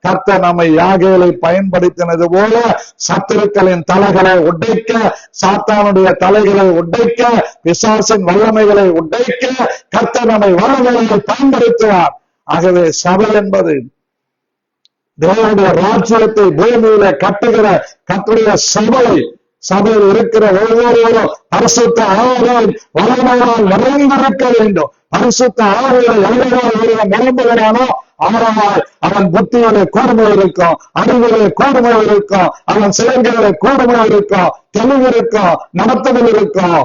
கர்த்தர் நம்மை யாகேலை பயன்படுத்தினது போல சத்துருக்களின் தலைகளை உடைக்க, சாத்தானுடைய தலைகளை உடைக்க, பிசாசின் வல்லமைகளை உடைக்க கர்த்தர் நம்மை வல்லமையை பயன்படுத்துவார். ஆகவே சபை என்பது தேவனுடைய ராஜ்யத்தை பூமியில கட்டுகிற கர்த்தருடைய சபை. சபையில் இருக்கிற ஒவ்வொருவரும் பரிசுத்த ஆவியால் வல்லமையால் நிறைந்திருக்க வேண்டும். பரிசுத்த ஆவியால் எவ்வளவு நிரம்புகிறானோ அவரால் அவன் புத்தியிலே கூர்மை இருக்கும், அறிவிலே கூர்மை இருக்கும், அவன் செயல்களிலே கூர்மை இருக்கும், தெளிவு இருக்கும், நடத்துதல் இருக்கும்.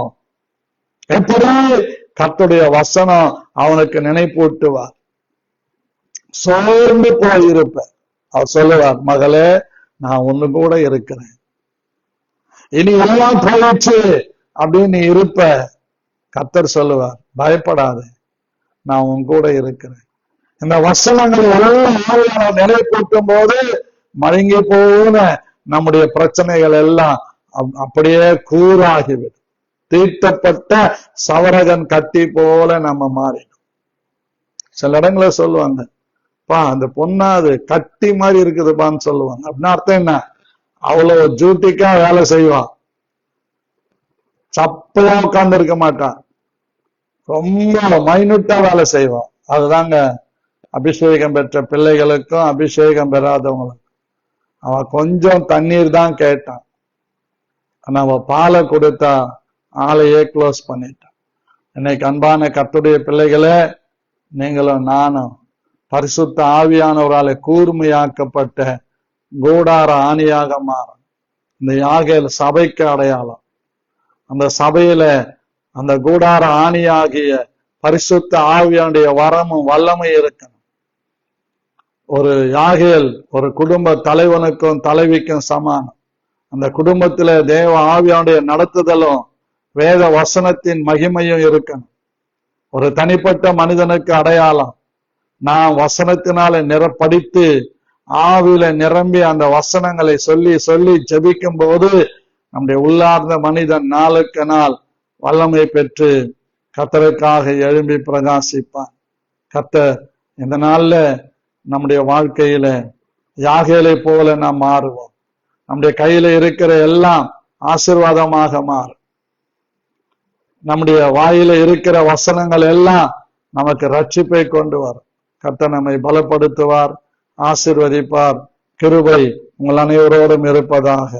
எப்படி? கர்த்தருடைய வசனம் அவனுக்கு நினைப்பூட்டுவார். சோர்ந்து போயிருப்ப அவர் சொல்லுவார், மகளே நான் ஒண்ணு கூட இருக்கிறேன், இனி எல்லாம் போயிடுச்சு அப்படின்னு நீ இருப்ப. கர்த்தர் சொல்லுவார், பயப்படாது, நான் உன் கூட இருக்கிறேன். இந்த வசனங்கள் எல்லாம் நிலைப்பூட்டும் போது மழுங்கி போன நம்முடைய பிரச்சனைகள் எல்லாம் அப்படியே கூறாகிவிடும். தீட்டப்பட்ட சவரகன் கட்டி போல நம்ம மாறிடும். சில இடங்களை சொல்லுவாங்க, பா அந்த பொண்ணாது கட்டி மாதிரி இருக்குதுப்பான்னு சொல்லுவாங்க. அப்படின்னா அர்த்தம் என்ன? அவ்வளவு ஜூட்டிக்கா வேலை செய்வான், சப்பையா உட்கார்ந்து இருக்க மாட்டான், ரொம்ப மைனூட்டா வேலை செய்வான். அதுதாங்க அபிஷேகம் பெற்ற பிள்ளைகளுக்கும் அபிஷேகம் பெறாதவங்களுக்கும். அவன் கொஞ்சம் தண்ணீர் தான் கேட்டான், ஆனா அவன் பாலை கொடுத்தா ஆளையே க்ளோஸ் பண்ணிட்டான். இன்னைக்கு அன்பான கர்த்தருடைய பிள்ளைகளே, நீங்களும் நானும் பரிசுத்த ஆவியானவராலே கூர்மையாக்கப்பட்ட கூடார ஆணியாக மாறும். இந்த யாகேல் சபைக்கு அடையாளம். அந்த சபையில அந்த கூடார ஆணியாகிய பரிசுத்த ஆவியானுடைய வரமும் வல்லமை இருக்கணும். ஒரு யாகேல் ஒரு குடும்ப தலைவனுக்கும் தலைவிக்கும் சமானம். அந்த குடும்பத்தில தேவ ஆவியானுடைய நடத்துதலும் வேத வசனத்தின் மகிமையும் இருக்கணும். ஒரு தனிப்பட்ட மனிதனுக்கு அடையாளம், நான் வசனத்தினால படித்து ஆவியில நிரம்பி அந்த வசனங்களை சொல்லி சொல்லி ஜெபிக்கும் போது நம்முடைய உள்ளார்ந்த மனிதன் நாளுக்கு நாள் வல்லமை பெற்று கர்த்தருக்காக எழும்பி பிரகாசிப்பான். கர்த்தர் இந்த நாள்ல நம்முடைய வாழ்க்கையில யாகேலை போல நாம் மாறுவோம். நம்முடைய கையில இருக்கிற எல்லாம் ஆசீர்வாதமாக மாறும். நம்முடைய வாயில இருக்கிற வசனங்கள் எல்லாம் நமக்கு ரட்சிப்பை கொண்டு வரும். கர்த்தர் நம்மை பலப்படுத்துவார், ஆசீர்வதிப்பார். கிருபை உங்கள் அனைவரோடும் இருப்பதாக.